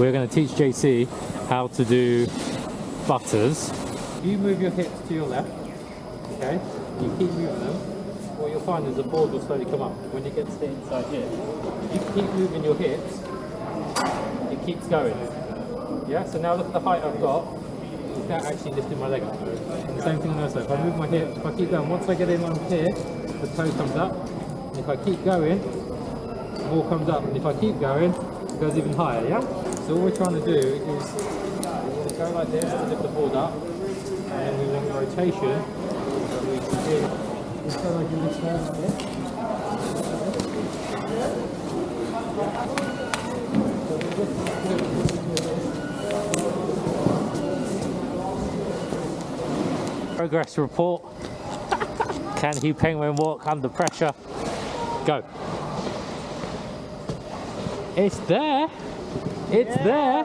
we're going to teach JC how to do butters. You move your hips to your left, okay? You keep moving them. What you'll find is the board will slowly come up. When you get to the inside here, you keep moving your hips, it keeps going. Yeah, so now look at the height I've got without actually lifting my leg up. And the same thing on the other side. If I move my hips, if I keep going, once I get in on here, the toe comes up. And if I keep going, more comes up. And if I keep going, it goes even higher, yeah? So all we're trying to do is go like this to lift the board up. And then we want the rotation. So we begin. It's kind of like you lift like this. Progress report. Can he penguin walk under pressure? Go. It's there. It's there.